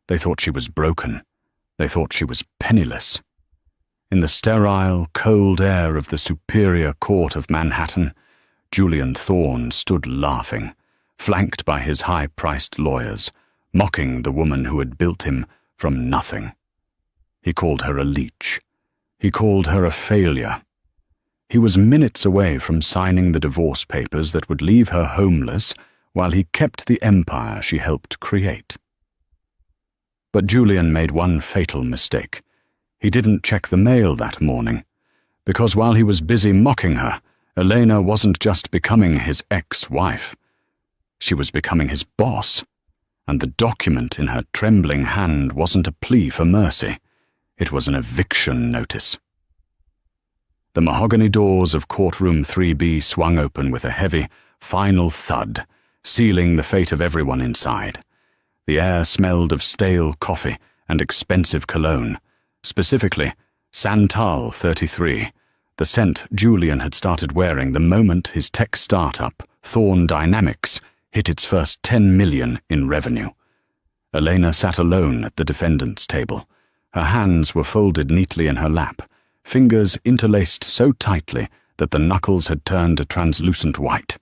They thought she was broken. They thought she was penniless. In the sterile, cold air of the Superior Court of Manhattan, Julian Thorne stood laughing, flanked by his high-priced lawyers, mocking the woman who had built him from nothing. He called her a leech. He called her a failure. He was minutes away from signing the divorce papers that would leave her homeless while he kept the empire she helped create. But Julian made one fatal mistake. He didn't check the mail that morning, because while he was busy mocking her, Elena wasn't just becoming his ex-wife. She was becoming his boss, and the document in her trembling hand wasn't a plea for mercy. It was an eviction notice. The mahogany doors of courtroom 3B swung open with a heavy, final thud, sealing the fate of everyone inside. The air smelled of stale coffee and expensive cologne, specifically Santal 33, the scent Julian had started wearing the moment his tech startup, Thorne Dynamics, hit its first $10 million in revenue. Elena sat alone at the defendant's table. Her hands were folded neatly in her lap, fingers interlaced so tightly that the knuckles had turned a translucent white.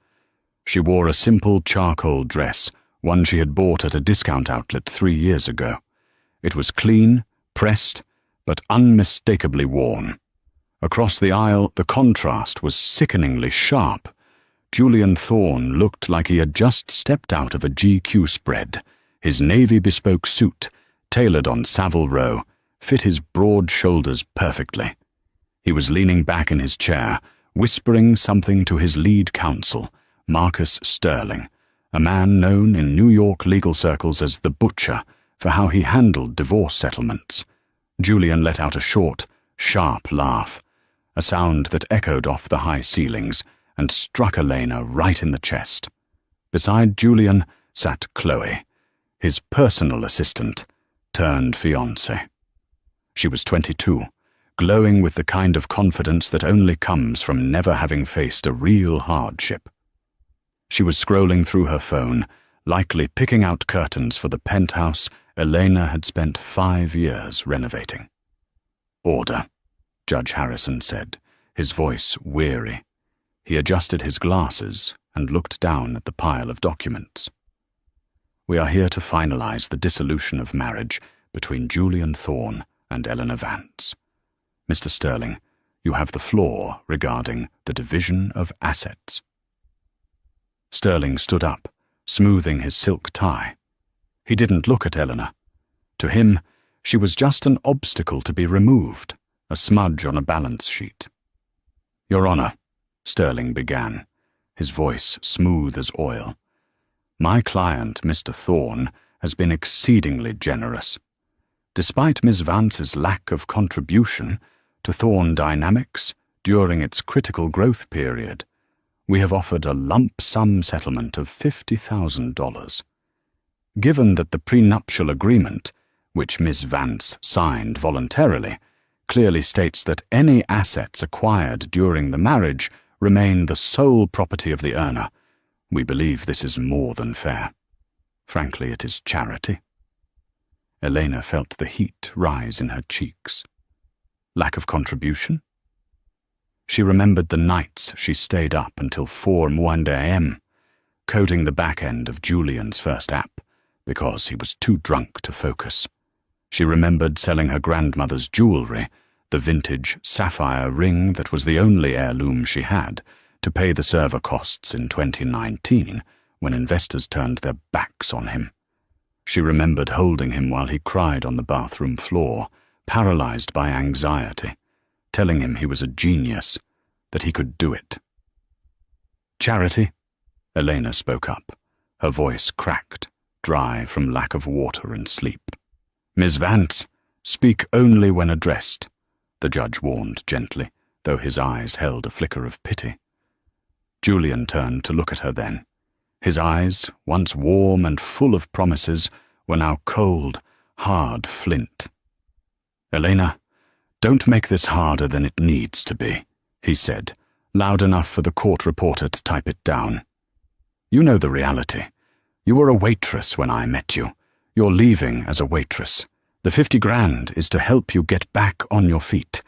She wore a simple charcoal dress, one she had bought at a discount outlet 3 years ago. It was clean, pressed, but unmistakably worn. Across the aisle, the contrast was sickeningly sharp. Julian Thorne looked like he had just stepped out of a GQ spread. His navy bespoke suit, tailored on Savile Row, fit his broad shoulders perfectly. He was leaning back in his chair, whispering something to his lead counsel, Marcus Sterling, a man known in New York legal circles as the Butcher for how he handled divorce settlements. Julian let out a short, sharp laugh, a sound that echoed off the high ceilings and struck Elena right in the chest. Beside Julian sat Chloe, his personal assistant turned fiancée. She was 22, glowing with the kind of confidence that only comes from never having faced a real hardship. She was scrolling through her phone, likely picking out curtains for the penthouse Elena had spent 5 years renovating. "Order," Judge Harrison said, his voice weary. He adjusted his glasses and looked down at the pile of documents. "We are here to finalize the dissolution of marriage between Julian Thorne and Eleanor Vance. Mr. Sterling, you have the floor regarding the division of assets." Sterling stood up, smoothing his silk tie. He didn't look at Eleanor. To him, she was just an obstacle to be removed, a smudge on a balance sheet. "Your Honor," Sterling began, his voice smooth as oil, "my client, Mr. Thorne, has been exceedingly generous. Despite Ms. Vance's lack of contribution to Thorne Dynamics during its critical growth period, we have offered a lump sum settlement of $50,000. Given that the prenuptial agreement, which Ms. Vance signed voluntarily, clearly states that any assets acquired during the marriage remain the sole property of the earner, we believe this is more than fair. Frankly, it is charity." Elena felt the heat rise in her cheeks. Lack of contribution? She remembered the nights she stayed up until 4 a.m., coding the back end of Julian's first app, because he was too drunk to focus. She remembered selling her grandmother's jewelry, the vintage sapphire ring that was the only heirloom she had, to pay the server costs in 2019 when investors turned their backs on him. She remembered holding him while he cried on the bathroom floor, paralyzed by anxiety, telling him he was a genius, that he could do it. "Charity?" Elena spoke up, her voice cracked, dry from lack of water and sleep. "Ms. Vance, speak only when addressed," the judge warned gently, though his eyes held a flicker of pity. Julian turned to look at her then. His eyes, once warm and full of promises, were now cold, hard flint. "Elena, don't make this harder than it needs to be," he said, loud enough for the court reporter to type it down. "You know the reality. You were a waitress when I met you. You're leaving as a waitress. The 50 grand is to help you get back on your feet.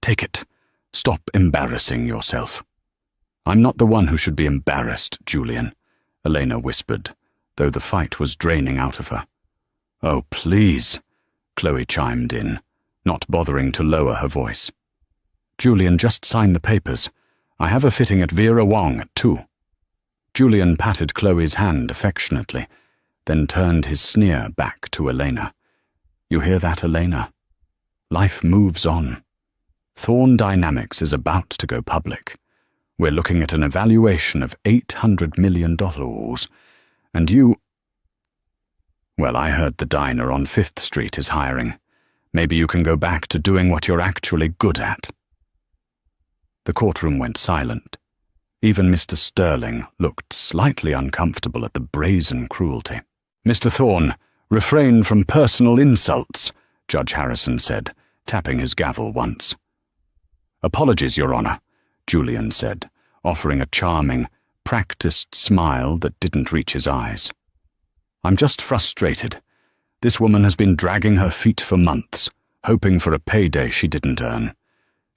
Take it. Stop embarrassing yourself." "I'm not the one who should be embarrassed, Julian," Elena whispered, though the fight was draining out of her. "Oh, please," Chloe chimed in, not bothering to lower her voice. "Julian, just sign the papers. I have a fitting at Vera Wong at 2. Julian patted Chloe's hand affectionately, then turned his sneer back to Elena. "You hear that, Elena? Life moves on. Thorn Dynamics is about to go public. We're looking at an evaluation of $800 million, and you— Well, I heard the diner on 5th Street is hiring. Maybe you can go back to doing what you're actually good at." The courtroom went silent. Even Mr. Sterling looked slightly uncomfortable at the brazen cruelty. "Mr. Thorn, refrain from personal insults," Judge Harrison said, tapping his gavel once. "Apologies, Your Honor," Julian said, offering a charming, practiced smile that didn't reach his eyes. "I'm just frustrated. This woman has been dragging her feet for months, hoping for a payday she didn't earn.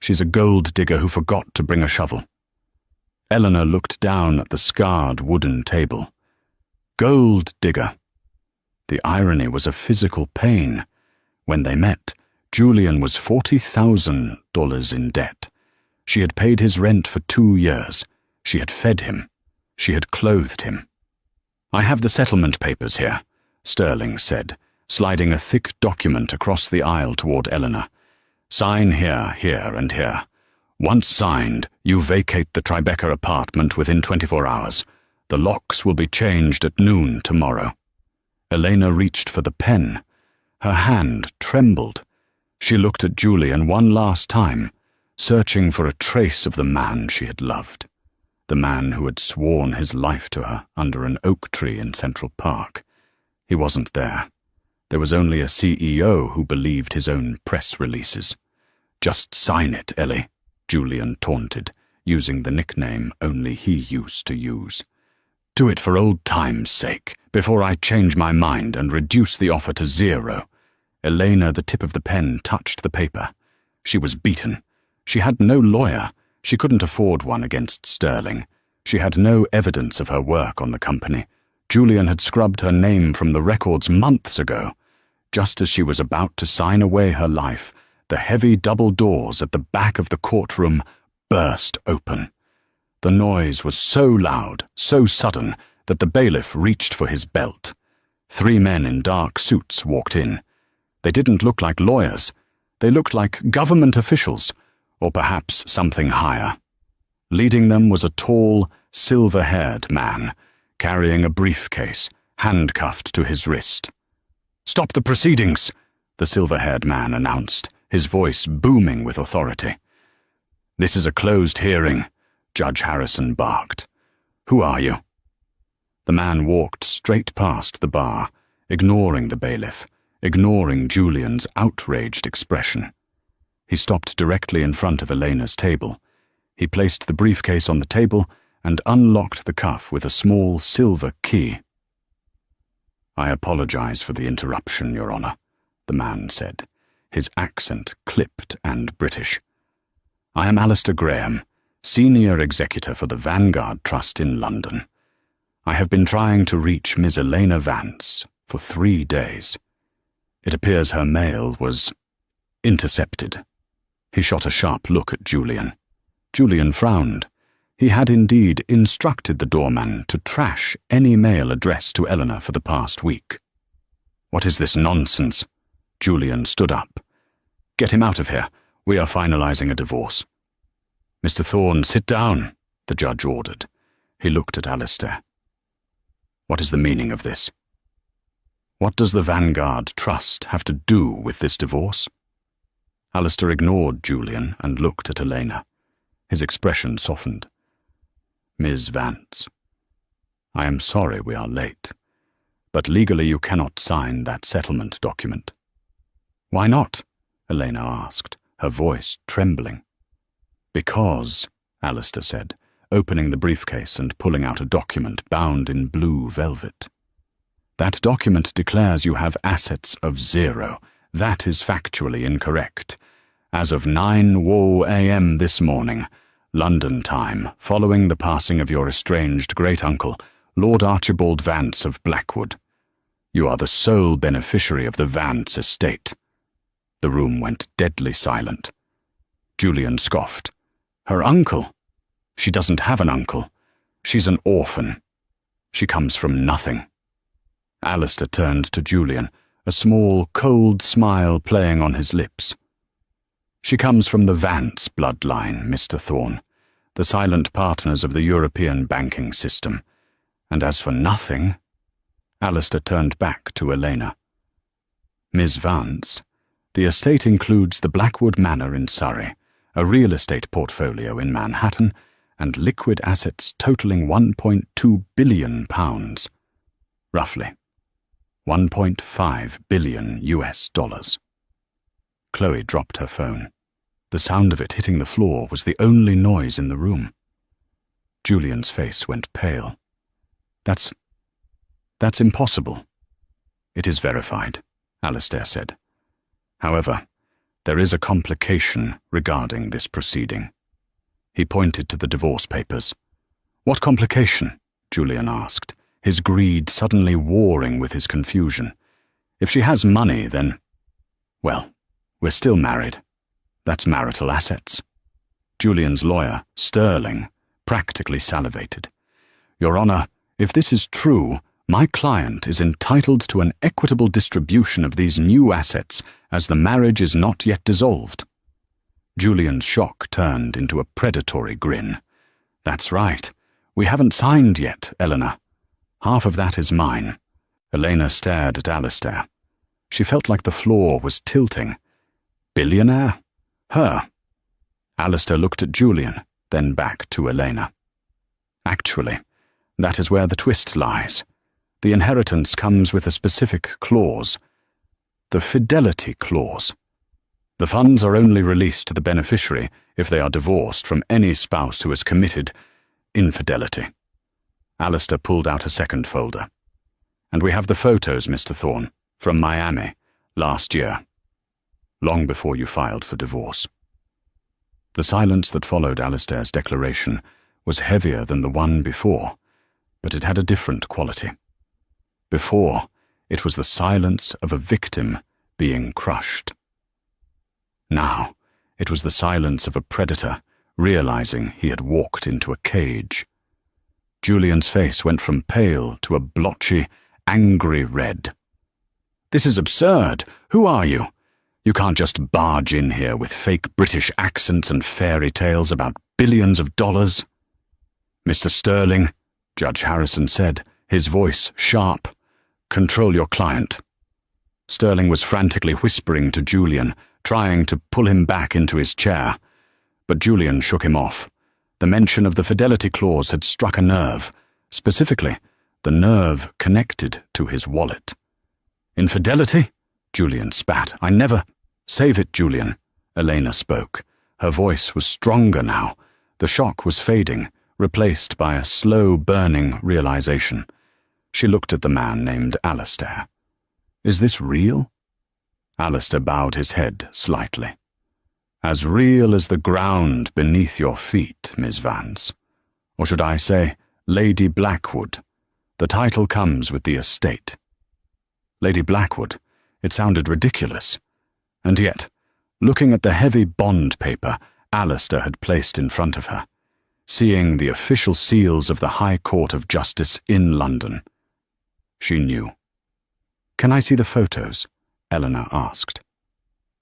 She's a gold digger who forgot to bring a shovel." Eleanor looked down at the scarred wooden table. Gold digger. The irony was a physical pain. When they met, Julian was $40,000 in debt. She had paid his rent for 2 years. She had fed him. She had clothed him. "I have the settlement papers here," Sterling said, sliding a thick document across the aisle toward Eleanor. "Sign here, here, and here. Once signed, you vacate the Tribeca apartment within 24 hours. The locks will be changed at noon tomorrow." Elena reached for the pen. Her hand trembled. She looked at Julian one last time, searching for a trace of the man she had loved. The man who had sworn his life to her under an oak tree in Central Park. He wasn't there. There was only a CEO who believed his own press releases. "Just sign it, Ellie," Julian taunted, using the nickname only he used to use. "Do it for old time's sake, before I change my mind and reduce the offer to 0. Elena, the tip of the pen, touched the paper. She was beaten. She had no lawyer. She couldn't afford one against Sterling. She had no evidence of her work on the company. Julian had scrubbed her name from the records months ago. Just as she was about to sign away her life, the heavy double doors at the back of the courtroom burst open. The noise was so loud, so sudden, that the bailiff reached for his belt. 3 men in dark suits walked in. They didn't look like lawyers. They looked like government officials, or perhaps something higher. Leading them was a tall, silver-haired man, carrying a briefcase, handcuffed to his wrist. "Stop the proceedings," the silver-haired man announced, his voice booming with authority. "This is a closed hearing," Judge Harrison barked. "Who are you?" The man walked straight past the bar, ignoring the bailiff, ignoring Julian's outraged expression. He stopped directly in front of Elena's table. He placed the briefcase on the table and unlocked the cuff with a small silver key. "I apologize for the interruption, Your Honor," the man said, his accent clipped and British. "I am Alistair Graham, Senior Executor for the Vanguard Trust in London. I have been trying to reach Miss Elena Vance for 3 days. It appears her mail was intercepted." He shot a sharp look at Julian. Julian frowned. He had indeed instructed the doorman to trash any mail addressed to Eleanor for the past week. "What is this nonsense?" Julian stood up. "Get him out of here. We are finalizing a divorce." "Mr. Thorn, sit down," the judge ordered. He looked at Alistair. "What is the meaning of this? What does the Vanguard Trust have to do with this divorce?" Alistair ignored Julian and looked at Elena. His expression softened. "Ms. Vance, I am sorry we are late, but legally you cannot sign that settlement document." "Why not?" Elena asked, her voice trembling. "Because," Alistair said, opening the briefcase and pulling out a document bound in blue velvet. That document declares you have assets of 0. That is factually incorrect. As of 9:00 a.m. this morning, London time, following the passing of your estranged great-uncle, Lord Archibald Vance of Blackwood, you are the sole beneficiary of the Vance estate. The room went deadly silent. Julian scoffed. Her uncle? She doesn't have an uncle. She's an orphan. She comes from nothing. Alistair turned to Julian, a small, cold smile playing on his lips. She comes from the Vance bloodline, Mr. Thorne, the silent partners of the European banking system. And as for nothing, Alistair turned back to Elena. Ms. Vance, the estate includes the Blackwood Manor in Surrey, a real estate portfolio in Manhattan, and liquid assets totaling £1.2 billion, roughly $1.5 billion US. Chloe dropped her phone. The sound of it hitting the floor was the only noise in the room. Julian's face went pale. That's impossible. It is verified, Alistair said. However, there is a complication regarding this proceeding. He pointed to the divorce papers. What complication? Julian asked, his greed suddenly warring with his confusion. If she has money, then... Well, we're still married. That's marital assets. Julian's lawyer, Sterling, practically salivated. Your Honour, if this is true, my client is entitled to an equitable distribution of these new assets as the marriage is not yet dissolved. Julian's shock turned into a predatory grin. That's right. We haven't signed yet, Eleanor. Half of that is mine. Elena stared at Alistair. She felt like the floor was tilting. Billionaire? Her. Alistair looked at Julian, then back to Elena. Actually, that is where the twist lies. The inheritance comes with a specific clause. The fidelity clause. The funds are only released to the beneficiary if they are divorced from any spouse who has committed infidelity. Alistair pulled out a second folder. And we have the photos, Mr. Thorne, from Miami, last year, long before you filed for divorce. The silence that followed Alistair's declaration was heavier than the one before, but it had a different quality. Before, it was the silence of a victim being crushed. Now, it was the silence of a predator realizing he had walked into a cage. Julian's face went from pale to a blotchy, angry red. This is absurd. Who are you? You can't just barge in here with fake British accents and fairy tales about billions of dollars. Mr. Sterling, Judge Harrison said, his voice sharp. Control your client. Sterling was frantically whispering to Julian, trying to pull him back into his chair. But Julian shook him off. The mention of the fidelity clause had struck a nerve, specifically the nerve connected to his wallet. Infidelity? Julian spat. I never... Save it, Julian. Elena spoke. Her voice was stronger now. The shock was fading, replaced by a slow-burning realization. She looked at the man named Alistair. Is this real? Alistair bowed his head slightly. As real as the ground beneath your feet, Miss Vance. Or should I say, Lady Blackwood. The title comes with the estate. Lady Blackwood. It sounded ridiculous. And yet, looking at the heavy bond paper Alistair had placed in front of her, seeing the official seals of the High Court of Justice in London, she knew. Can I see the photos? Eleanor asked.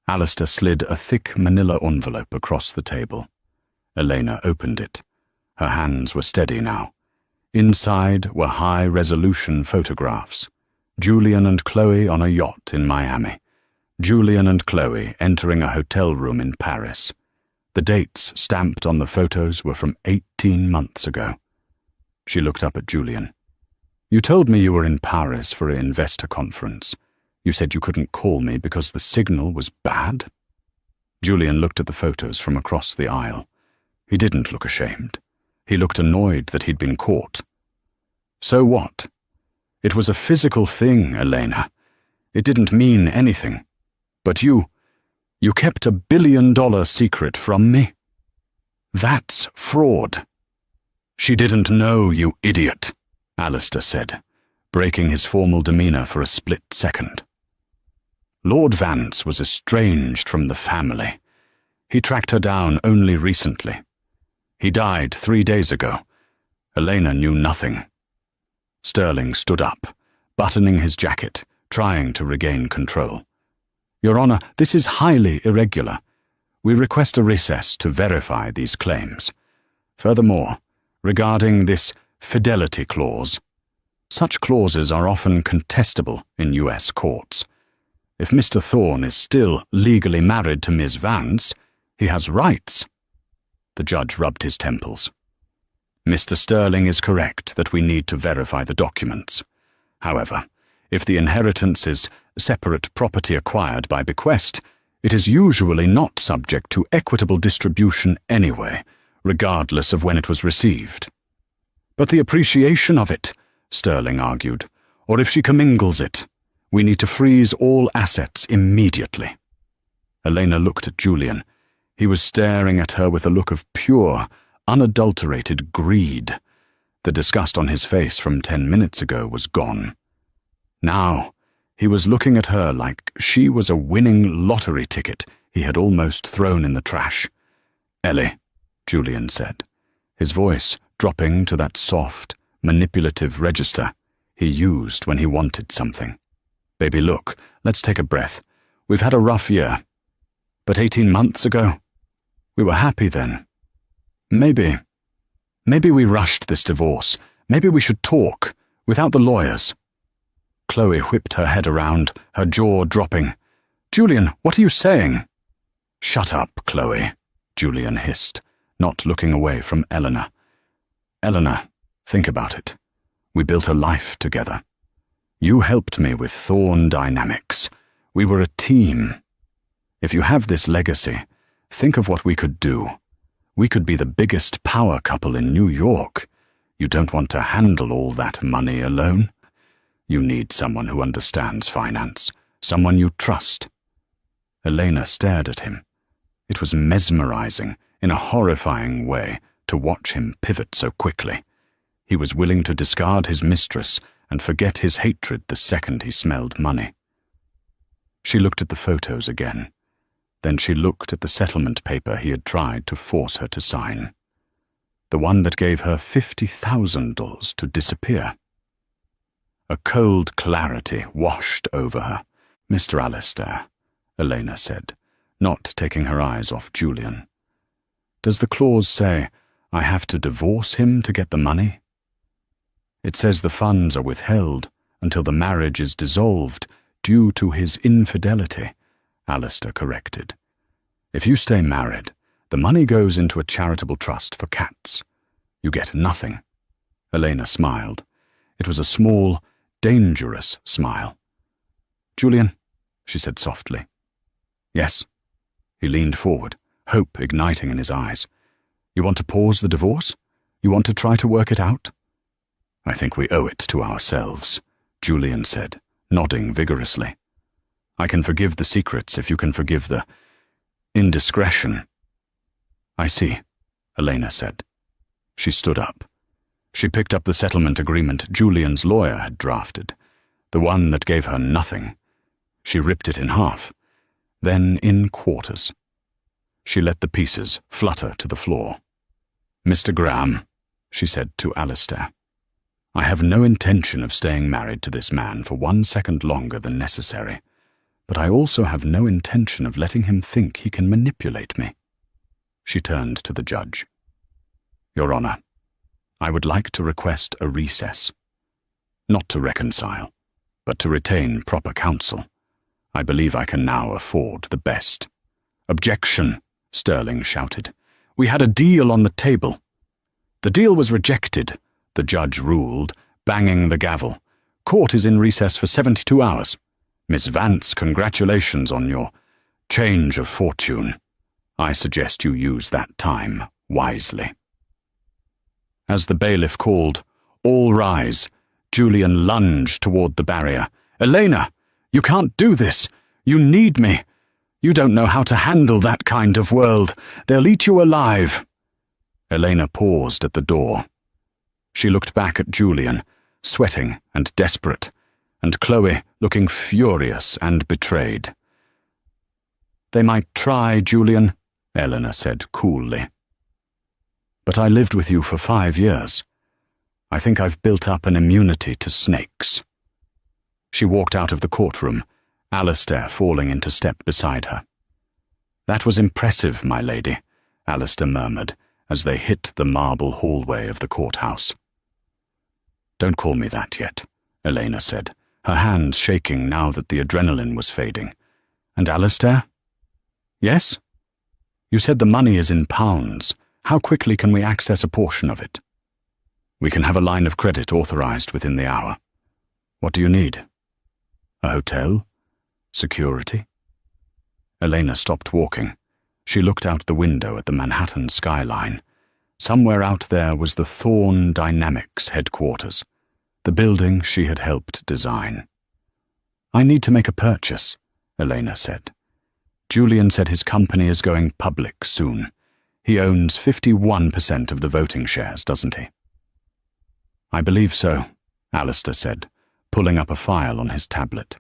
Alistair slid a thick manila envelope across the table. Elena opened it. Her hands were steady now. Inside were high-resolution photographs. Julian and Chloe on a yacht in Miami. Julian and Chloe entering a hotel room in Paris. The dates stamped on the photos were from 18 months ago. She looked up at Julian. You told me you were in Paris for an investor conference. You said you couldn't call me because the signal was bad? Julian looked at the photos from across the aisle. He didn't look ashamed. He looked annoyed that he'd been caught. So what? It was a physical thing, Elena. It didn't mean anything. But you kept $1 billion secret from me. That's fraud. She didn't know, you idiot, Alistair said, breaking his formal demeanour for a split second. Lord Vance was estranged from the family. He tracked her down only recently. He died 3 days ago. Elena knew nothing. Sterling stood up, buttoning his jacket, trying to regain control. Your Honour, this is highly irregular. We request a recess to verify these claims. Furthermore, regarding this fidelity clause, such clauses are often contestable in U.S. courts. If Mr. Thorne is still legally married to Ms. Vance, he has rights. The judge rubbed his temples. Mr. Sterling is correct that we need to verify the documents. However, if the inheritance is separate property acquired by bequest, it is usually not subject to equitable distribution anyway, regardless of when it was received. But the appreciation of it, Sterling argued, or if she commingles it, we need to freeze all assets immediately. Elena looked at Julian. He was staring at her with a look of pure, unadulterated greed. The disgust on his face from 10 minutes ago was gone. Now, he was looking at her like she was a winning lottery ticket he had almost thrown in the trash. Ellie, Julian said, his voice dropping to that soft, manipulative register he used when he wanted something. Baby, look, let's take a breath. We've had a rough year. But 18 months ago, we were happy then. Maybe we rushed this divorce. Maybe we should talk, without the lawyers. Chloe whipped her head around, her jaw dropping. Julian, what are you saying? Shut up, Chloe, Julian hissed, not looking away from Eleanor. Eleanor, think about it. We built a life together. You helped me with Thorne Dynamics. We were a team. If you have this legacy, think of what we could do. We could be the biggest power couple in New York. You don't want to handle all that money alone. You need someone who understands finance, someone you trust. Elena stared at him. It was mesmerizing, in a horrifying way, to watch him pivot so quickly. He was willing to discard his mistress and forget his hatred the second he smelled money. She looked at the photos again. Then she looked at the settlement paper he had tried to force her to sign. The one that gave her $50,000 to disappear. A cold clarity washed over her. Mr. Alistair, Elena said, not taking her eyes off Julian. Does the clause say, I have to divorce him to get the money? It says the funds are withheld until the marriage is dissolved due to his infidelity, Alistair corrected. If you stay married, the money goes into a charitable trust for cats. You get nothing. Elena smiled. It was a small, dangerous smile. Julian, she said softly. Yes. He leaned forward, hope igniting in his eyes. You want to pause the divorce? You want to try to work it out? I think we owe it to ourselves, Julian said, nodding vigorously. I can forgive the secrets if you can forgive the indiscretion. I see, Elena said. She stood up. She picked up the settlement agreement Julian's lawyer had drafted, the one that gave her nothing. She ripped it in half, then in quarters. She let the pieces flutter to the floor. Mr. Graham, she said to Alistair, I have no intention of staying married to this man for 1 second longer than necessary, but I also have no intention of letting him think he can manipulate me. She turned to the judge. Your Honour, I would like to request a recess. Not to reconcile, but to retain proper counsel. I believe I can now afford the best. Objection, Sterling shouted. We had a deal on the table. The deal was rejected, the judge ruled, banging the gavel. Court is in recess for 72 hours. Miss Vance, congratulations on your change of fortune. I suggest you use that time wisely. As the bailiff called, All rise, Julian lunged toward the barrier. "Elena, you can't do this. You need me. You don't know how to handle that kind of world. They'll eat you alive." Elena paused at the door. She looked back at Julian, sweating and desperate, and Chloe looking furious and betrayed. "They might try, Julian," Eleanor said coolly. "But I lived with you for 5 years. I think I've built up an immunity to snakes." She walked out of the courtroom, Alistair falling into step beside her. "That was impressive, my lady," Alistair murmured as they hit the marble hallway of the courthouse. "Don't call me that yet," Elena said, her hands shaking now that the adrenaline was fading. "And Alistair?" "Yes? You said the money is in pounds. How quickly can we access a portion of it?" "We can have a line of credit authorized within the hour. What do you need? A hotel? Security?" Elena stopped walking. She looked out the window at the Manhattan skyline. Somewhere out there was the Thorn Dynamics headquarters, the building she had helped design. "I need to make a purchase," Elena said. "Julian said his company is going public soon. He owns 51% of the voting shares, doesn't he?" "I believe so," Alistair said, pulling up a file on his tablet.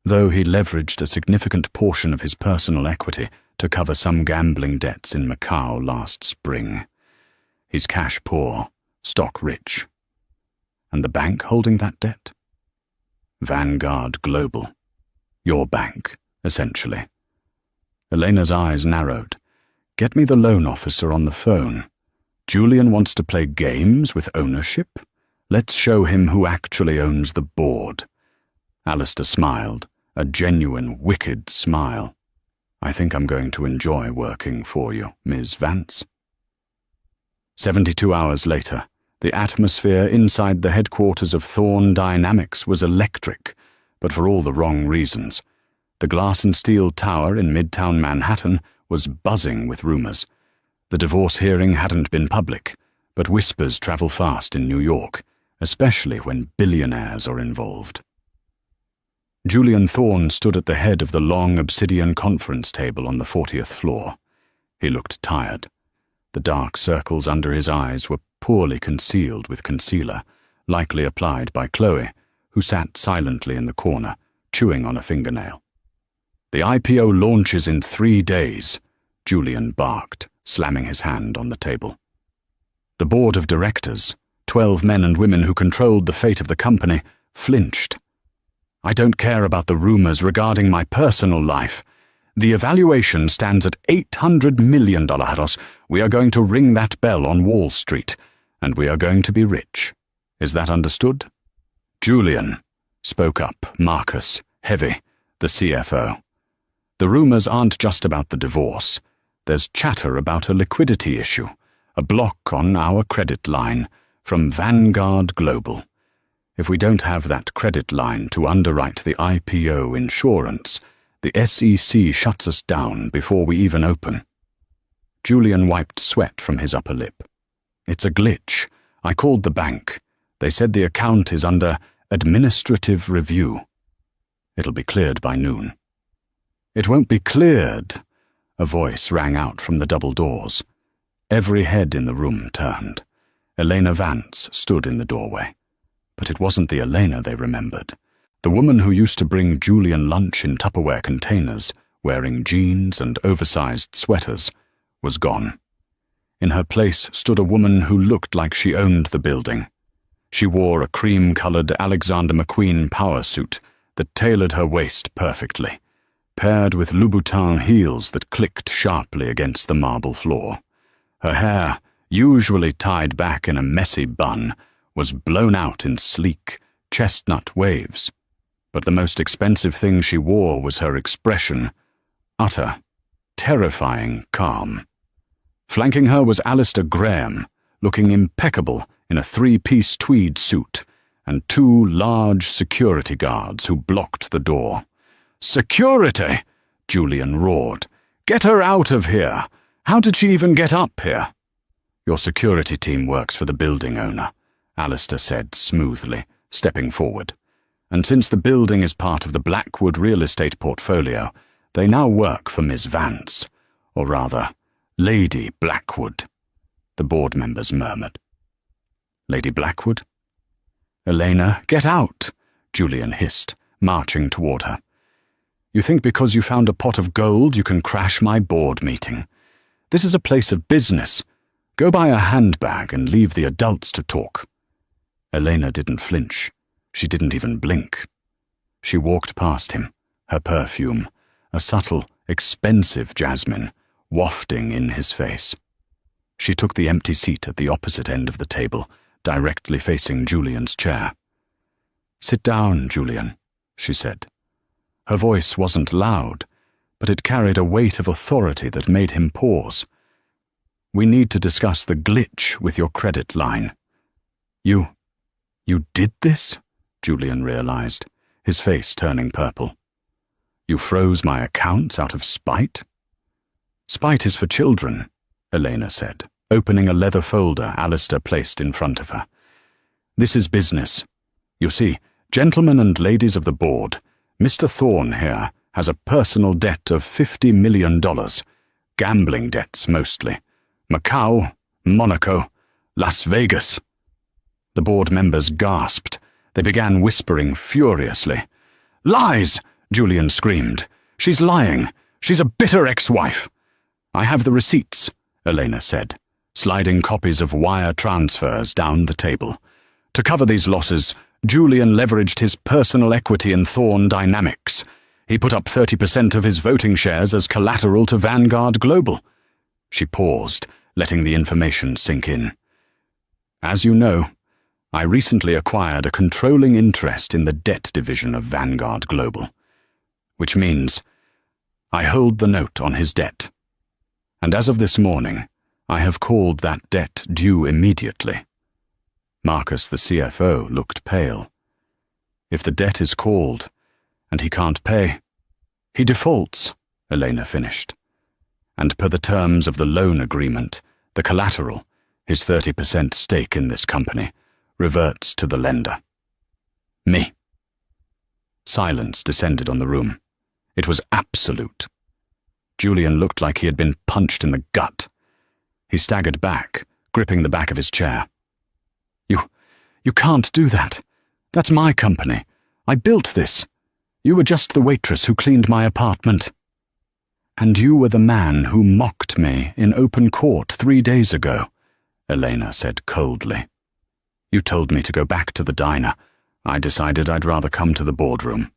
Though he leveraged a significant portion of his personal equity to cover some gambling debts in Macau last spring. He's cash poor, stock rich. And the bank holding that debt? Vanguard Global. Your bank, essentially. Elena's eyes narrowed. "Get me the loan officer on the phone. Julian wants to play games with ownership? Let's show him who actually owns the board." Alistair smiled, a genuine, wicked smile. "I think I'm going to enjoy working for you, Ms. Vance." 72 hours later, the atmosphere inside the headquarters of Thorn Dynamics was electric, but for all the wrong reasons. The glass and steel tower in Midtown Manhattan was buzzing with rumors. The divorce hearing hadn't been public, but whispers travel fast in New York, especially when billionaires are involved. Julian Thorn stood at the head of the long obsidian conference table on the 40th floor. He looked tired. The dark circles under his eyes were poorly concealed with concealer, likely applied by Chloe, who sat silently in the corner, chewing on a fingernail. "The IPO launches in 3 days," Julian barked, slamming his hand on the table. The board of directors, 12 men and women who controlled the fate of the company, flinched. "I don't care about the rumors regarding my personal life. The evaluation stands at $800 million. We are going to ring that bell on Wall Street, and we are going to be rich. Is that understood?" "Julian," spoke up Marcus, heavy, the CFO. "The rumors aren't just about the divorce. There's chatter about a liquidity issue, a block on our credit line from Vanguard Global. If we don't have that credit line to underwrite the IPO insurance, the SEC shuts us down before we even open." Julian wiped sweat from his upper lip. "It's a glitch. I called the bank. They said the account is under administrative review. It'll be cleared by noon." "It won't be cleared," a voice rang out from the double doors. Every head in the room turned. Elena Vance stood in the doorway. But it wasn't the Elena they remembered. The woman who used to bring Julian lunch in Tupperware containers, wearing jeans and oversized sweaters, was gone. In her place stood a woman who looked like she owned the building. She wore a cream-colored Alexander McQueen power suit that tailored her waist perfectly, paired with Louboutin heels that clicked sharply against the marble floor. Her hair, usually tied back in a messy bun, was blown out in sleek, chestnut waves. But the most expensive thing she wore was her expression, utter, terrifying calm. Flanking her was Alistair Graham, looking impeccable in a 3-piece tweed suit, and 2 large security guards who blocked the door. "Security!" Julian roared. "Get her out of here! How did she even get up here?" "Your security team works for the building owner," Alistair said smoothly, stepping forward. "And since the building is part of the Blackwood real estate portfolio, they now work for Miss Vance, or rather, Lady Blackwood," the board members murmured. "Lady Blackwood?" "Elena, get out," Julian hissed, marching toward her. "You think because you found a pot of gold you can crash my board meeting? This is a place of business. Go buy a handbag and leave the adults to talk." Elena didn't flinch. She didn't even blink. She walked past him, her perfume, a subtle, expensive jasmine, wafting in his face. She took the empty seat at the opposite end of the table, directly facing Julian's chair. "Sit down, Julian," she said. Her voice wasn't loud, but it carried a weight of authority that made him pause. "We need to discuss the glitch with your credit line." You did this?" Julian realized, his face turning purple. "You froze my accounts out of spite?" "Spite is for children," Elena said, opening a leather folder Alistair placed in front of her. "This is business. You see, gentlemen and ladies of the board, Mr. Thorne here has a personal debt of $50 million, gambling debts mostly. Macau, Monaco, Las Vegas." The board members gasped. They began whispering furiously. "Lies!" Julian screamed. "She's lying. She's a bitter ex-wife." "I have the receipts," Elena said, sliding copies of wire transfers down the table. "To cover these losses, Julian leveraged his personal equity in Thorne Dynamics. He put up 30% of his voting shares as collateral to Vanguard Global." She paused, letting the information sink in. "As you know, I recently acquired a controlling interest in the debt division of Vanguard Global, which means I hold the note on his debt. And as of this morning, I have called that debt due immediately." Marcus, the CFO, looked pale. "If the debt is called, and he can't pay, he defaults," Elena finished. "And per the terms of the loan agreement, the collateral, his 30% stake in this company, reverts to the lender. Me." Silence descended on the room. It was absolute. Julian looked like he had been punched in the gut. He staggered back, gripping the back of his chair. You can't do that. That's my company. I built this. You were just the waitress who cleaned my apartment." "And you were the man who mocked me in open court 3 days ago," Elena said coldly. "You told me to go back to the diner. I decided I'd rather come to the boardroom."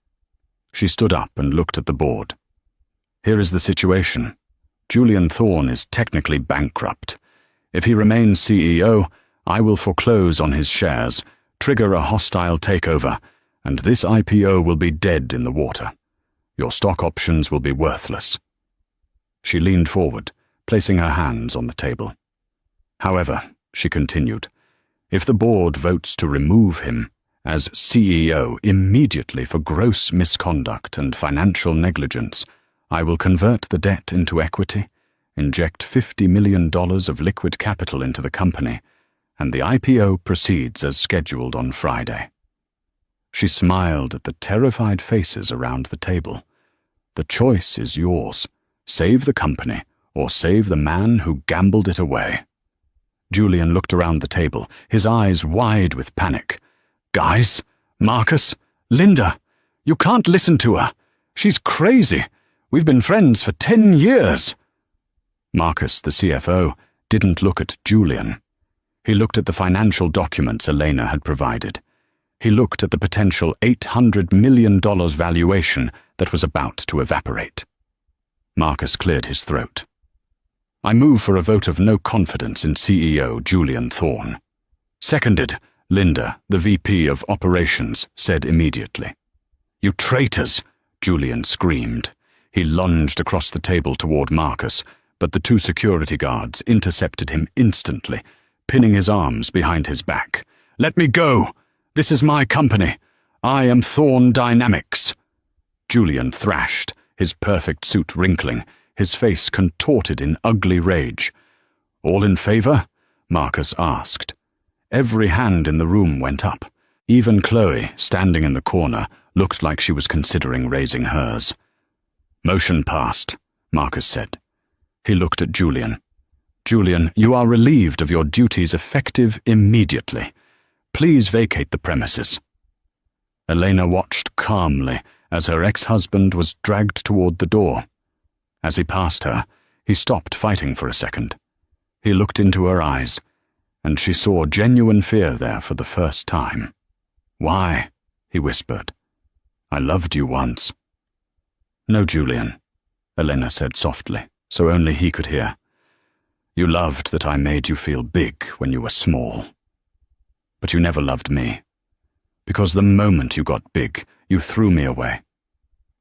She stood up and looked at the board. "Here is the situation. Julian Thorne is technically bankrupt. If he remains CEO, I will foreclose on his shares, trigger a hostile takeover, and this IPO will be dead in the water. Your stock options will be worthless." She leaned forward, placing her hands on the table. "However," she continued, "if the board votes to remove him as CEO immediately for gross misconduct and financial negligence, I will convert the debt into equity, inject $50 million of liquid capital into the company, and the IPO proceeds as scheduled on Friday." She smiled at the terrified faces around the table. "The choice is yours. Save the company, or save the man who gambled it away." Julian looked around the table, his eyes wide with panic. "Guys, Marcus, Linda, you can't listen to her. She's crazy. We've been friends for 10 years. Marcus, the CFO, didn't look at Julian. He looked at the financial documents Elena had provided. He looked at the potential $800 million valuation that was about to evaporate. Marcus cleared his throat. "I move for a vote of no confidence in CEO Julian Thorne." "Seconded," Linda, the VP of Operations, said immediately. "You traitors!" Julian screamed. He lunged across the table toward Marcus, but the 2 security guards intercepted him instantly, pinning his arms behind his back. "Let me go! This is my company. I am Thorne Dynamics." Julian thrashed, his perfect suit wrinkling, his face contorted in ugly rage. "All in favor?" Marcus asked. Every hand in the room went up. Even Chloe, standing in the corner, looked like she was considering raising hers. "Motion passed," Marcus said. He looked at Julian. "Julian, you are relieved of your duties effective immediately. Please vacate the premises." Elena watched calmly as her ex-husband was dragged toward the door. As he passed her, he stopped fighting for a second. He looked into her eyes, and she saw genuine fear there for the first time. "Why?" he whispered. "I loved you once." "No, Julian," Elena said softly, so only he could hear. "You loved that I made you feel big when you were small. But you never loved me. Because the moment you got big, you threw me away."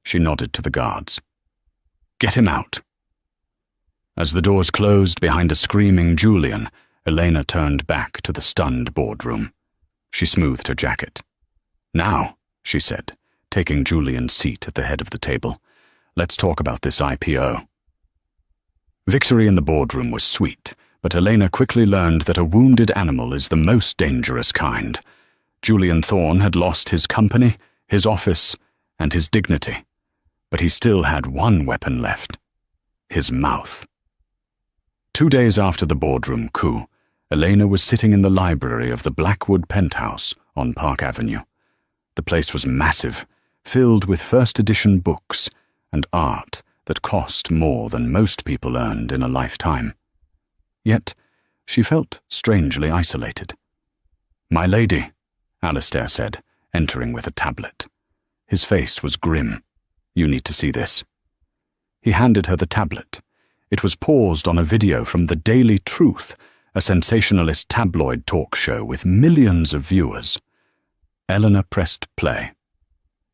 She nodded to the guards. "Get him out." As the doors closed behind a screaming Julian, Elena turned back to the stunned boardroom. She smoothed her jacket. "Now," she said, taking Julian's seat at the head of the table, "let's talk about this IPO." Victory in the boardroom was sweet, but Elena quickly learned that a wounded animal is the most dangerous kind. Julian Thorne had lost his company, his office, and his dignity, but he still had one weapon left: his mouth. 2 days after the boardroom coup, Elena was sitting in the library of the Blackwood penthouse on Park Avenue. The place was massive, filled with first-edition books and art that cost more than most people earned in a lifetime. Yet, she felt strangely isolated. "My lady," Alistair said, entering with a tablet. His face was grim. "You need to see this." He handed her the tablet. It was paused on a video from The Daily Truth, a sensationalist tabloid talk show with millions of viewers. Eleanor pressed play.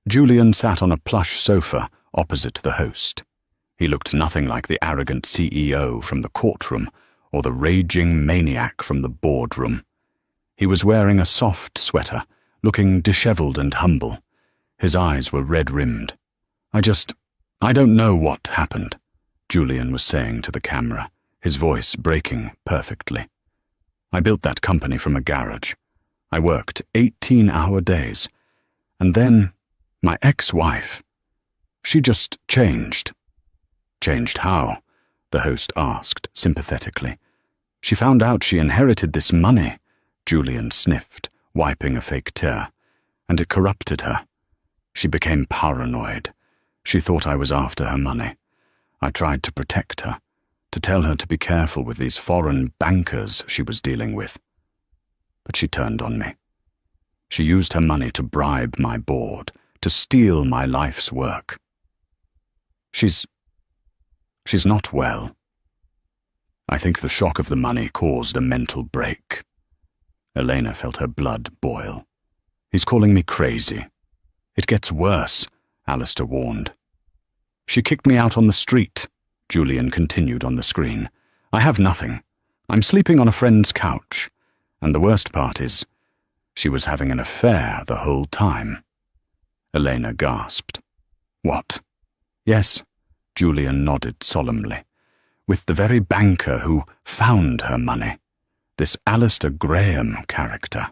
Julian sat on a plush sofa opposite the host. He looked nothing like the arrogant CEO from the courtroom or the raging maniac from the boardroom. He was wearing a soft sweater, looking disheveled and humble. His eyes were red-rimmed. I don't know what happened," Julian was saying to the camera, his voice breaking perfectly. "I built that company from a garage. I worked 18-hour days. And then, my ex-wife, she just changed." "Changed how?" the host asked sympathetically. "She found out she inherited this money," Julian sniffed, wiping a fake tear, "and it corrupted her. She became paranoid. She thought I was after her money. I tried to protect her, to tell her to be careful with these foreign bankers she was dealing with. But she turned on me. She used her money to bribe my board, to steal my life's work. She's not well. I think the shock of the money caused a mental break." Elena felt her blood boil. "He's calling me crazy." "It gets worse," Alistair warned. "She kicked me out on the street," Julian continued on the screen. "I have nothing. I'm sleeping on a friend's couch. And the worst part is, she was having an affair the whole time." Elena gasped. "What?" "Yes," Julian nodded solemnly. "With the very banker who found her money. This Alistair Graham character.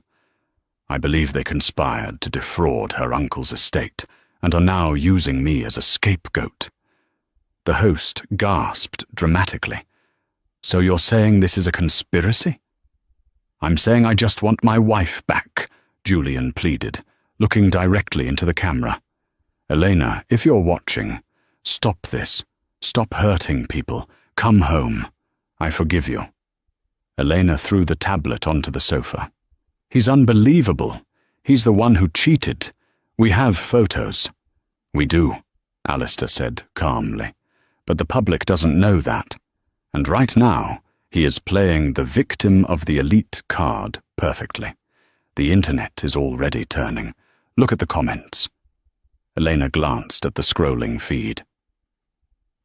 I believe they conspired to defraud her uncle's estate and are now using me as a scapegoat." The host gasped dramatically. "So you're saying this is a conspiracy?" "I'm saying I just want my wife back," Julian pleaded, looking directly into the camera. "Elena, if you're watching, stop this. Stop hurting people. Come home. I forgive you." Elena threw the tablet onto the sofa. "He's unbelievable. He's the one who cheated. We have photos." "We do," Alistair said calmly. "But the public doesn't know that. And right now, he is playing the victim of the elite card perfectly. The internet is already turning. Look at the comments." Elena glanced at the scrolling feed.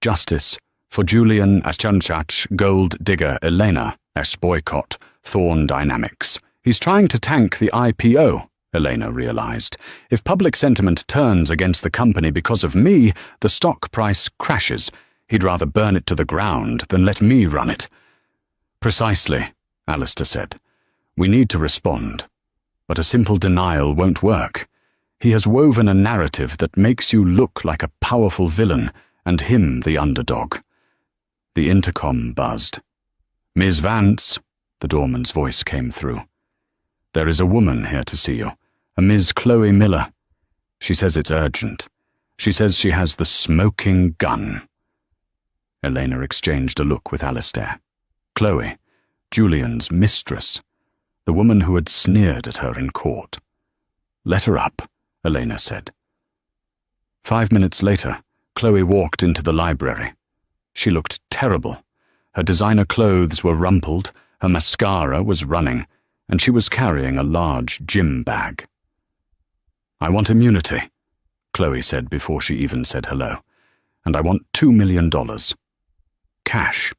"Justice for Julian Aschanchach, Gold Digger Elena, S. Boycott, Thorne Dynamics. He's trying to tank the IPO," Elena realized. "If public sentiment turns against the company because of me, the stock price crashes. He'd rather burn it to the ground than let me run it." "Precisely," Alistair said. "We need to respond. But a simple denial won't work. He has woven a narrative that makes you look like a powerful villain and him the underdog. The intercom buzzed. "Miss Vance," the doorman's voice came through. "There is a woman here to see you, a Miss Chloe Miller. She says it's urgent. She says she has the smoking gun." Elena exchanged a look with Alistair. Chloe, Julian's mistress, the woman who had sneered at her in court. "Let her up," Elena said. 5 minutes later, Chloe walked into the library. She looked terrible. Her designer clothes were rumpled, her mascara was running, and she was carrying a large gym bag. "I want immunity," Chloe said before she even said hello, "and I want $2 million. Cash."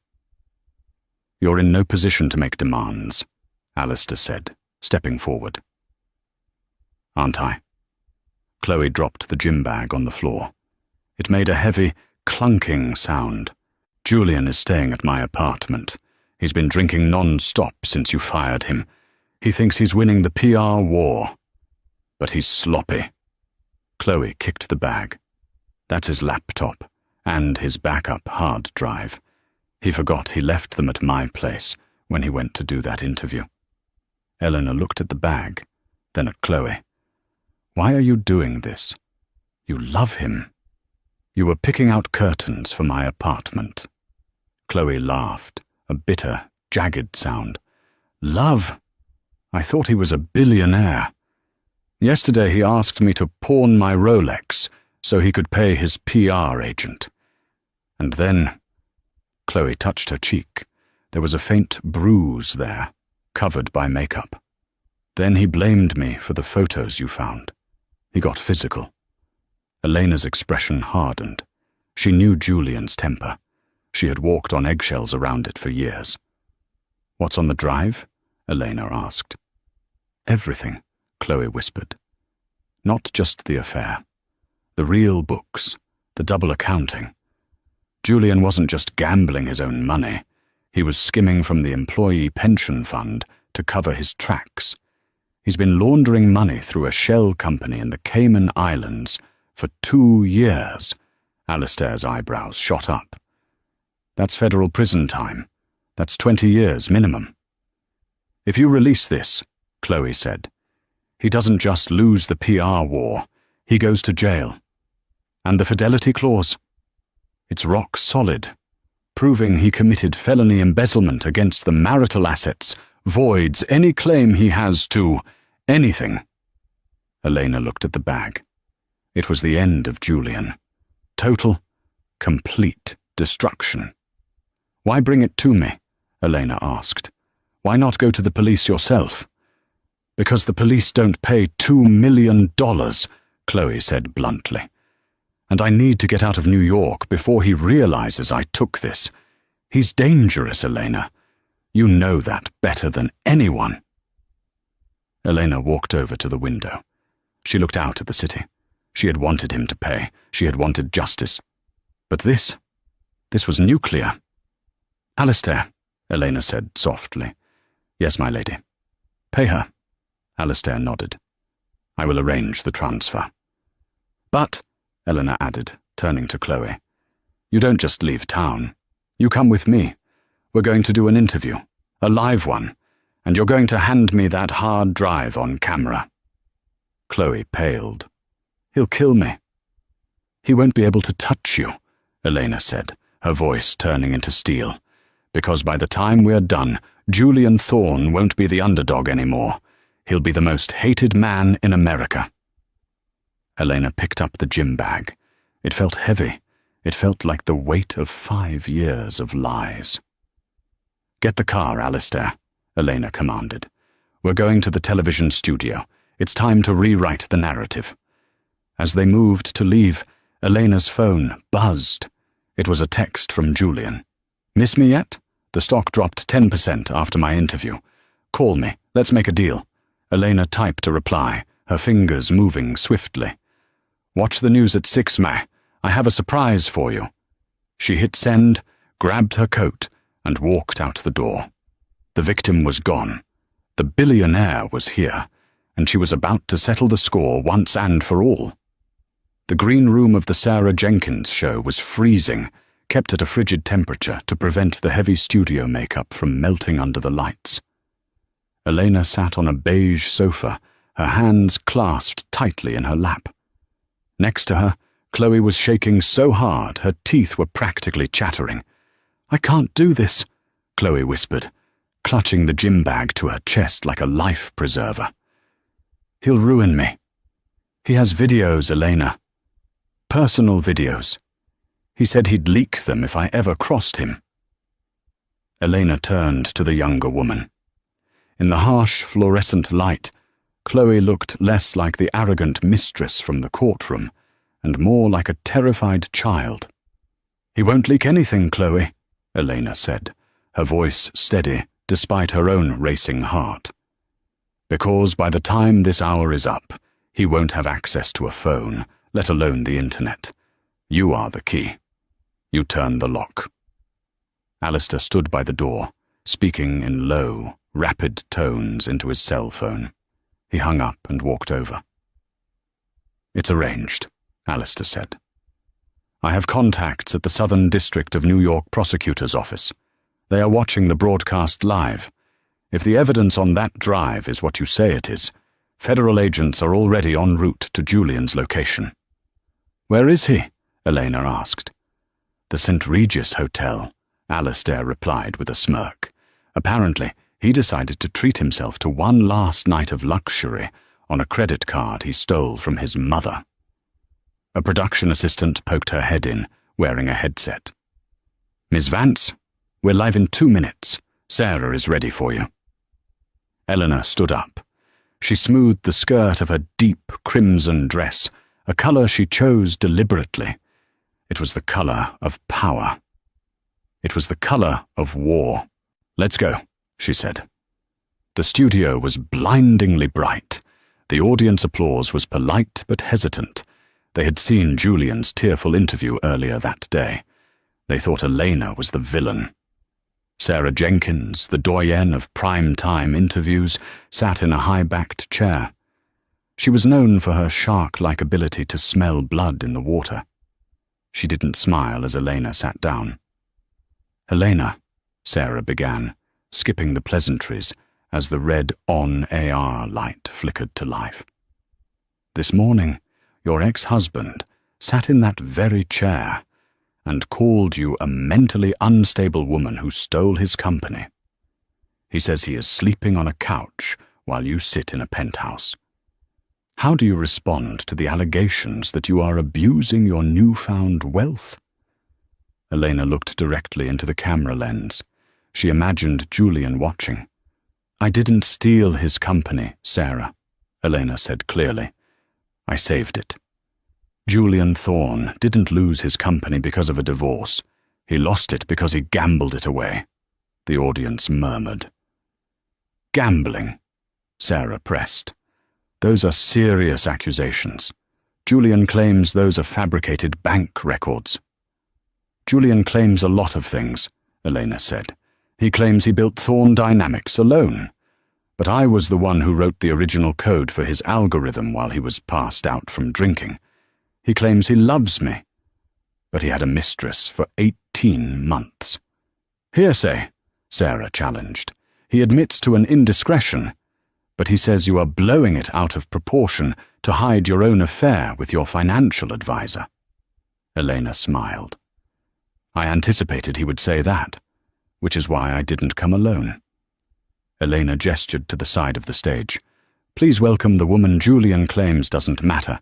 "You're in no position to make demands," Alistair said, stepping forward. "Aren't I?" Chloe dropped the gym bag on the floor. It made a heavy, clunking sound. "Julian is staying at my apartment. He's been drinking non-stop since you fired him. He thinks he's winning the PR war. But he's sloppy." Chloe kicked the bag. "That's his laptop, and his backup hard drive. He forgot he left them at my place when he went to do that interview." Eleanor looked at the bag, then at Chloe. "Why are you doing this? You love him. You were picking out curtains for my apartment." Chloe laughed, a bitter, jagged sound. "Love? I thought he was a billionaire. Yesterday he asked me to pawn my Rolex so he could pay his PR agent. And then—" Chloe touched her cheek. There was a faint bruise there, covered by makeup. "Then he blamed me for the photos you found. He got physical." Elena's expression hardened. She knew Julian's temper. She had walked on eggshells around it for years. "What's on the drive?" Elena asked. "Everything," Chloe whispered. "Not just the affair. The real books, the double accounting. Julian wasn't just gambling his own money. He was skimming from the employee pension fund to cover his tracks. He's been laundering money through a shell company in the Cayman Islands for 2 years." Alistair's eyebrows shot up. "That's federal prison time. That's 20 years minimum." "If you release this," Chloe said, "he doesn't just lose the PR war, he goes to jail. And the fidelity clause? It's rock solid, proving he committed felony embezzlement against the marital assets, voids any claim he has to anything." Elena looked at the bag. It was the end of Julian. Total, complete destruction. "Why bring it to me?" Elena asked. "Why not go to the police yourself?" "Because the police don't pay $2 million, Chloe said bluntly. "And I need to get out of New York before he realizes I took this. He's dangerous, Elena. You know that better than anyone." Elena walked over to the window. She looked out at the city. She had wanted him to pay. She had wanted justice. But this was nuclear. "Alistair," Elena said softly. "Yes, my lady." "Pay her." Alistair nodded. "I will arrange the transfer." "But," Elena added, turning to Chloe, "you don't just leave town. You come with me. We're going to do an interview, a live one, and you're going to hand me that hard drive on camera." Chloe paled. "He'll kill me." "He won't be able to touch you," Elena said, her voice turning into steel. "Because by the time we're done, Julian Thorne won't be the underdog anymore. He'll be the most hated man in America." Elena picked up the gym bag. It felt heavy. It felt like the weight of 5 years of lies. "Get the car, Alistair," Elena commanded. "We're going to the television studio. It's time to rewrite the narrative." As they moved to leave, Elena's phone buzzed. It was a text from Julian. "Miss me yet? The stock dropped 10% after my interview. Call me. Let's make a deal." Elena typed a reply, her fingers moving swiftly. "Watch the news at 6, ma. I have a surprise for you." She hit send, grabbed her coat, and walked out the door. The victim was gone. The billionaire was here, and she was about to settle the score once and for all. The green room of the Sarah Jenkins show was freezing, kept at a frigid temperature to prevent the heavy studio makeup from melting under the lights. Elena sat on a beige sofa, her hands clasped tightly in her lap. Next to her, Chloe was shaking so hard her teeth were practically chattering. "I can't do this," Chloe whispered, clutching the gym bag to her chest like a life preserver. "He'll ruin me. He has videos, Elena. Personal videos. He said he'd leak them if I ever crossed him." Elena turned to the younger woman. In the harsh fluorescent light, Chloe looked less like the arrogant mistress from the courtroom and more like a terrified child. "He won't leak anything, Chloe," Elena said, her voice steady despite her own racing heart. "Because by the time this hour is up, he won't have access to a phone, let alone the internet. You are the key. You turn the lock." Alistair stood by the door, speaking in low, rapid tones into his cell phone. He hung up and walked over. "It's arranged," Alistair said. "I have contacts at the Southern District of New York Prosecutor's Office. They are watching the broadcast live. If the evidence on that drive is what you say it is, federal agents are already en route to Julian's location." "Where is he?" Elena asked. "The St. Regis Hotel," Alistair replied with a smirk. "Apparently, he decided to treat himself to one last night of luxury on a credit card he stole from his mother." A production assistant poked her head in, wearing a headset. "Ms. Vance, we're live in 2 minutes. Sarah is ready for you." Eleanor stood up. She smoothed the skirt of her deep crimson dress, a colour she chose deliberately. It was the colour of power. It was the colour of war. "Let's go," she said. The studio was blindingly bright. The audience applause was polite but hesitant. They had seen Julian's tearful interview earlier that day. They thought Elena was the villain. Sarah Jenkins, the doyenne of prime-time interviews, sat in a high-backed chair. She was known for her shark-like ability to smell blood in the water. She didn't smile as Elena sat down. "Elena," Sarah began, skipping the pleasantries as the red on-AR light flickered to life. "This morning, your ex-husband sat in that very chair and called you a mentally unstable woman who stole his company. He says he is sleeping on a couch while you sit in a penthouse. How do you respond to the allegations that you are abusing your newfound wealth?" Elena looked directly into the camera lens. She imagined Julian watching. "I didn't steal his company, Sarah," Elena said clearly. "I saved it. Julian Thorne didn't lose his company because of a divorce. He lost it because he gambled it away." The audience murmured. "Gambling?" Sarah pressed. "Those are serious accusations. Julian claims those are fabricated bank records." "Julian claims a lot of things," Elena said. "He claims he built Thorne Dynamics alone. But I was the one who wrote the original code for his algorithm while he was passed out from drinking. He claims he loves me. But he had a mistress for 18 months. "Hearsay," Sarah challenged. "He admits to an indiscretion, but he says you are blowing it out of proportion to hide your own affair with your financial advisor." Elena smiled. "I anticipated he would say that, which is why I didn't come alone." Elena gestured to the side of the stage. "Please welcome the woman Julian claims doesn't matter.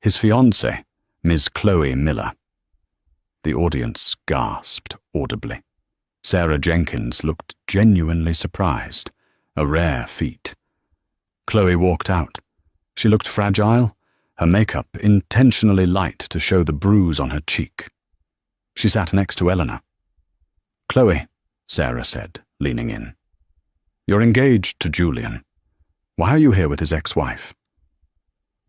His fiancée, Ms. Chloe Miller." The audience gasped audibly. Sarah Jenkins looked genuinely surprised, a rare feat. Chloe walked out. She looked fragile, her makeup intentionally light to show the bruise on her cheek. She sat next to Eleanor. "Chloe," Sarah said, leaning in. "You're engaged to Julian. Why are you here with his ex-wife?"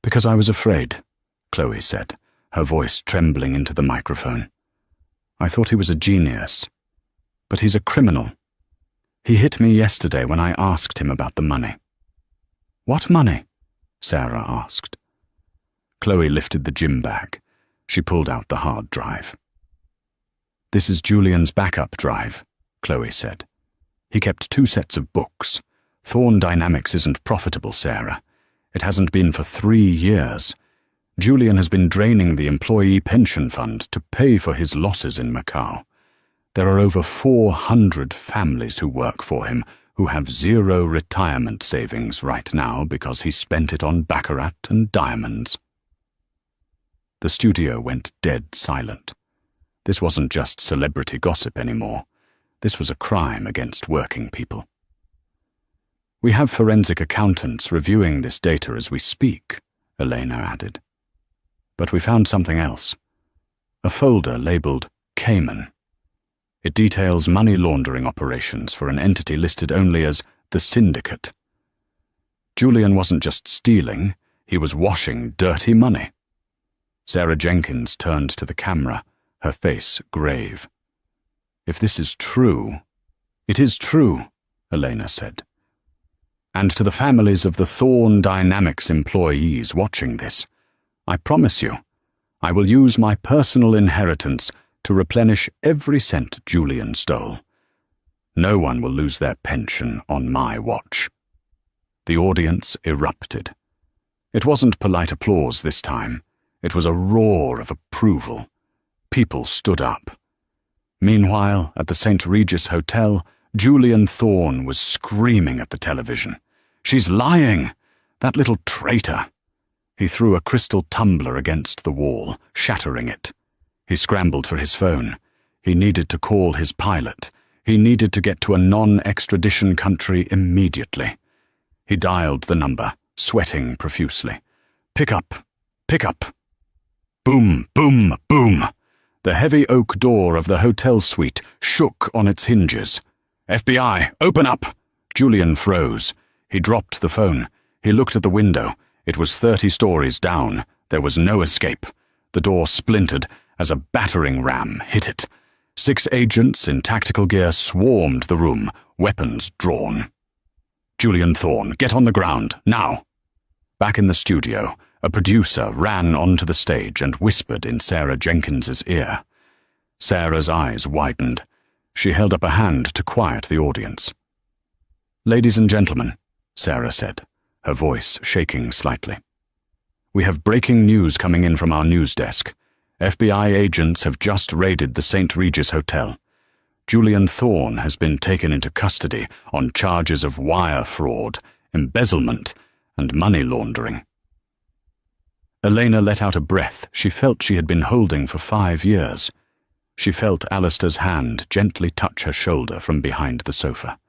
"Because I was afraid," Chloe said, her voice trembling into the microphone. "I thought he was a genius. But he's a criminal. He hit me yesterday when I asked him about the money." "What money?" Sarah asked. Chloe lifted the gym bag. She pulled out the hard drive. "This is Julian's backup drive," Chloe said. "He kept 2 sets of books. Thorn Dynamics isn't profitable, Sarah. It hasn't been for 3 years. Julian has been draining the employee pension fund to pay for his losses in Macau. There are over 400 families who work for him who have 0 retirement savings right now because he spent it on baccarat and diamonds." The studio went dead silent. This wasn't just celebrity gossip anymore. This was a crime against working people. "We have forensic accountants reviewing this data as we speak," Elena added. "But we found something else. A folder labeled Cayman. It details money laundering operations for an entity listed only as the Syndicate. Julian wasn't just stealing, he was washing dirty money." Sarah Jenkins turned to the camera, her face grave. "If this is true—" "It is true," Elena said. "And to the families of the Thorn Dynamics employees watching this, I promise you, I will use my personal inheritance to replenish every cent Julian stole. No one will lose their pension on my watch." The audience erupted. It wasn't polite applause this time. It was a roar of approval. People stood up. Meanwhile, at the St. Regis Hotel, Julian Thorn was screaming at the television. "She's lying! That little traitor!" He threw a crystal tumbler against the wall, shattering it. He scrambled for his phone. He needed to call his pilot. He needed to get to a non-extradition country immediately. He dialed the number, sweating profusely. "Pick up! Pick up!" Boom, boom, boom! The heavy oak door of the hotel suite shook on its hinges. "FBI, open up!" Julian froze. He dropped the phone. He looked at the window. It was 30 stories down. There was no escape. The door splintered as a battering ram hit it. 6 agents in tactical gear swarmed the room, weapons drawn. "Julian Thorn, get on the ground, now!" Back in the studio, a producer ran onto the stage and whispered in Sarah Jenkins's ear. Sarah's eyes widened. She held up a hand to quiet the audience. "Ladies and gentlemen," Sarah said, her voice shaking slightly. "We have breaking news coming in from our news desk. FBI agents have just raided the St. Regis Hotel. Julian Thorn has been taken into custody on charges of wire fraud, embezzlement, and money laundering." Elena let out a breath she felt she had been holding for 5 years. She felt Alistair's hand gently touch her shoulder from behind the sofa.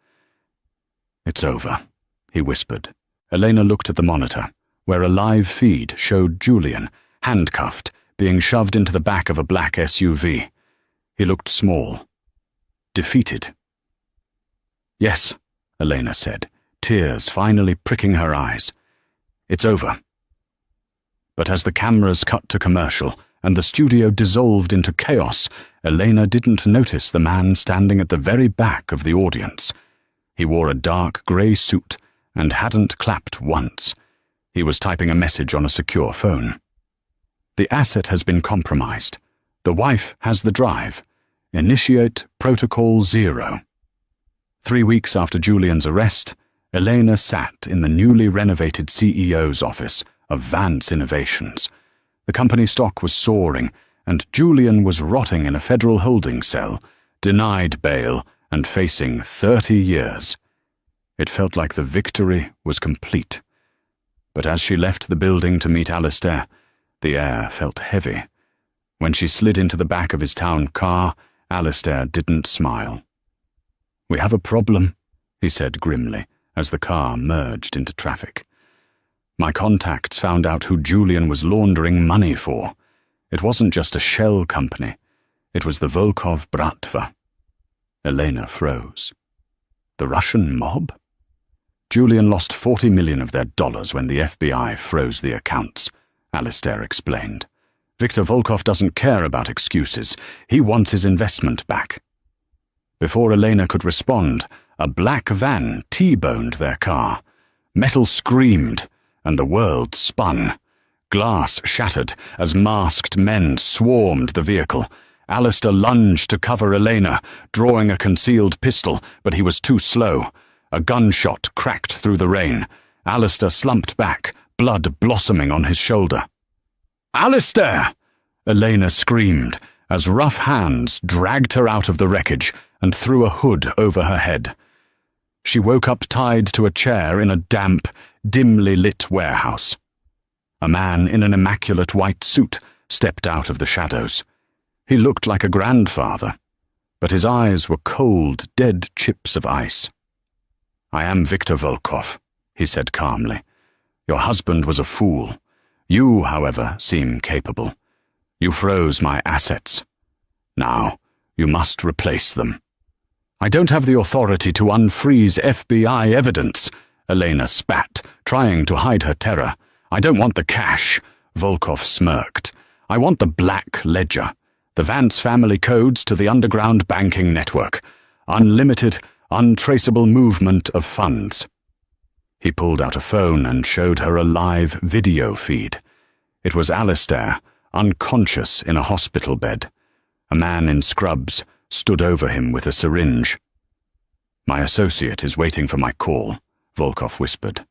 "It's over," he whispered. Elena looked at the monitor, where a live feed showed Julian, handcuffed, being shoved into the back of a black SUV. He looked small, defeated. "Yes," Elena said, tears finally pricking her eyes. "It's over." But as the cameras cut to commercial and the studio dissolved into chaos, Elena didn't notice the man standing at the very back of the audience. He wore a dark grey suit and hadn't clapped once. He was typing a message on a secure phone. "The asset has been compromised. The wife has the drive. Initiate Protocol 0. 3 weeks after Julian's arrest, Elena sat in the newly renovated CEO's office of Vance Innovations. The company stock was soaring, and Julian was rotting in a federal holding cell, denied bail and facing 30 years. It felt like the victory was complete. But as she left the building to meet Alistair, the air felt heavy. When she slid into the back of his town car, Alistair didn't smile. "We have a problem," he said grimly as the car merged into traffic. "My contacts found out who Julian was laundering money for. It wasn't just a shell company. It was the Volkov Bratva." Elena froze. "The Russian mob?" "Julian lost 40 million of their dollars when the FBI froze the accounts," Alistair explained. "Viktor Volkov doesn't care about excuses. He wants his investment back." Before Elena could respond, a black van T-boned their car. Metal screamed, and the world spun. Glass shattered as masked men swarmed the vehicle. Alistair lunged to cover Elena, drawing a concealed pistol, but he was too slow. A gunshot cracked through the rain. Alistair slumped back, blood blossoming on his shoulder. "Alistair!" Elena screamed, as rough hands dragged her out of the wreckage and threw a hood over her head. She woke up tied to a chair in a damp, dimly lit warehouse. A man in an immaculate white suit stepped out of the shadows. He looked like a grandfather, but his eyes were cold, dead chips of ice. "I am Victor Volkov," he said calmly. "Your husband was a fool. You, however, seem capable. You froze my assets. Now, you must replace them." "I don't have the authority to unfreeze FBI evidence," Elena spat, trying to hide her terror. "I don't want the cash," Volkov smirked. "I want the black ledger, the Vance family codes to the underground banking network. Unlimited, untraceable movement of funds." He pulled out a phone and showed her a live video feed. It was Alistair, unconscious in a hospital bed. A man in scrubs stood over him with a syringe. "My associate is waiting for my call," Volkov whispered.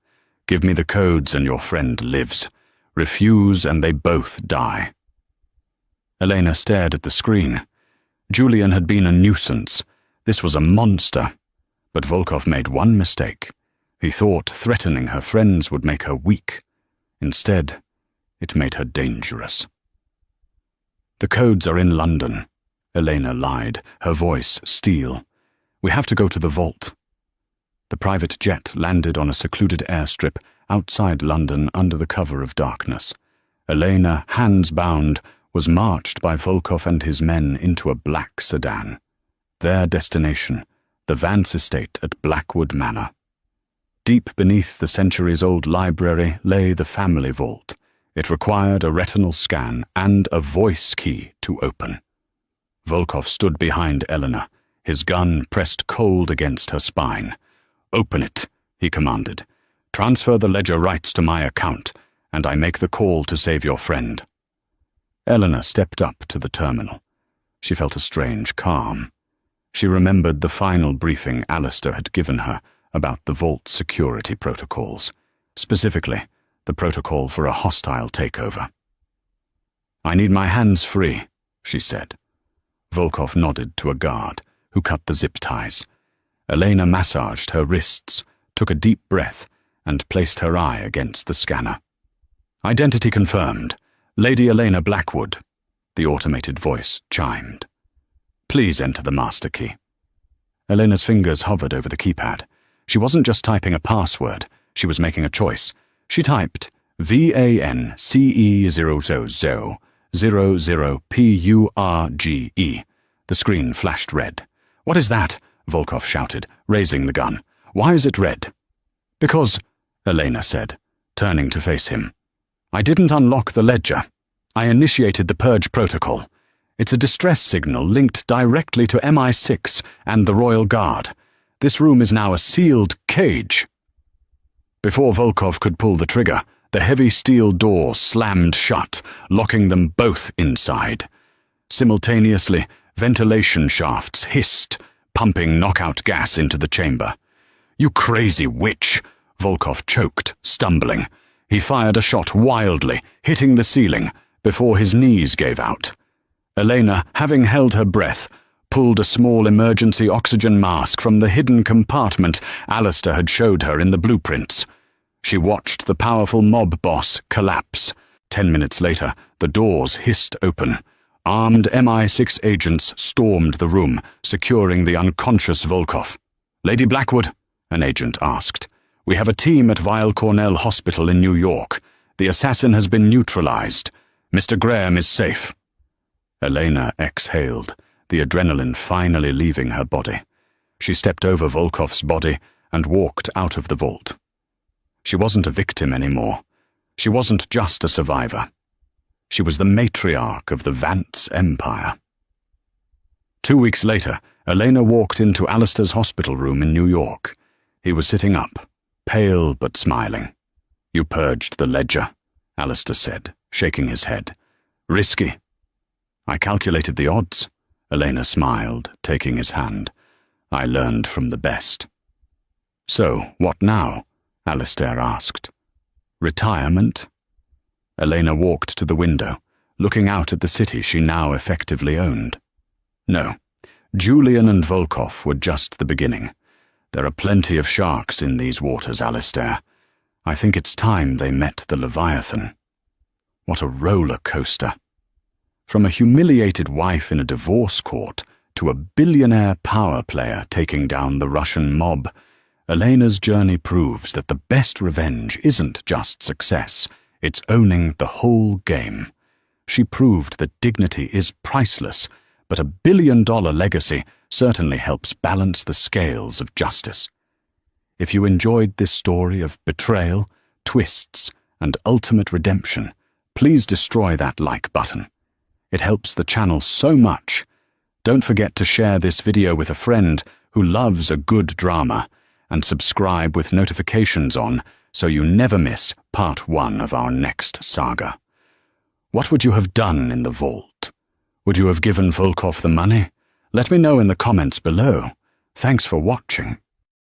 "Give me the codes and your friend lives. Refuse and they both die." Elena stared at the screen. Julian had been a nuisance. This was a monster. But Volkov made one mistake. He thought threatening her friends would make her weak. Instead, it made her dangerous. "The codes are in London," Elena lied, her voice steel. "We have to go to the vault." The private jet landed on a secluded airstrip outside London under the cover of darkness. Elena, hands bound, was marched by Volkov and his men into a black sedan. Their destination, the Vance estate at Blackwood Manor. Deep beneath the centuries-old library lay the family vault. It required a retinal scan and a voice key to open. Volkov stood behind Elena, his gun pressed cold against her spine. "Open it," he commanded. "Transfer the ledger rights to my account, and I make the call to save your friend." Elena stepped up to the terminal. She felt a strange calm. She remembered the final briefing Alistair had given her about the vault security protocols, specifically the protocol for a hostile takeover. "I need my hands free," she said. Volkov nodded to a guard, who cut the zip ties. Elena massaged her wrists, took a deep breath, and placed her eye against the scanner. "Identity confirmed. Lady Elena Blackwood," the automated voice chimed. "Please enter the master key." Elena's fingers hovered over the keypad. She wasn't just typing a password, she was making a choice. She typed VANCE0000PURGE. The screen flashed red. "What is that?" Volkov shouted, raising the gun. "Why is it red?" "Because," Elena said, turning to face him, "I didn't unlock the ledger. I initiated the purge protocol. It's a distress signal linked directly to MI6 and the Royal Guard. This room is now a sealed cage." Before Volkov could pull the trigger, the heavy steel door slammed shut, locking them both inside. Simultaneously, ventilation shafts hissed, pumping knockout gas into the chamber. "You crazy witch!" Volkov choked, stumbling. He fired a shot wildly, hitting the ceiling, before his knees gave out. Elena, having held her breath, pulled a small emergency oxygen mask from the hidden compartment Alistair had showed her in the blueprints. She watched the powerful mob boss collapse. 10 minutes later, the doors hissed open. Armed MI6 agents stormed the room, securing the unconscious Volkov. "Lady Blackwood?" an agent asked. "We have a team at Weill Cornell Hospital in New York. The assassin has been neutralized. Mr. Graham is safe." Elena exhaled, the adrenaline finally leaving her body. She stepped over Volkov's body and walked out of the vault. She wasn't a victim anymore. She wasn't just a survivor. She was the matriarch of the Vance Empire. 2 weeks later, Elena walked into Alistair's hospital room in New York. He was sitting up, pale but smiling. You purged the ledger, Alistair said, shaking his head. Risky. I calculated the odds. Elena smiled, taking his hand. I learned from the best. So, what now? Alistair asked. Retirement? Elena walked to the window, looking out at the city she now effectively owned. No, Julian and Volkov were just the beginning. There are plenty of sharks in these waters, Alistair. I think it's time they met the Leviathan. What a roller coaster. From a humiliated wife in a divorce court to a billionaire power player taking down the Russian mob, Elena's journey proves that the best revenge isn't just success, it's owning the whole game. She proved that dignity is priceless, but a billion-dollar legacy certainly helps balance the scales of justice. If you enjoyed this story of betrayal, twists, and ultimate redemption, please destroy that like button. It helps the channel so much. Don't forget to share this video with a friend who loves a good drama, and subscribe with notifications on so you never miss part 1 of our next saga. What would you have done in the vault? Would you have given Volkov the money? Let me know in the comments below. Thanks for watching.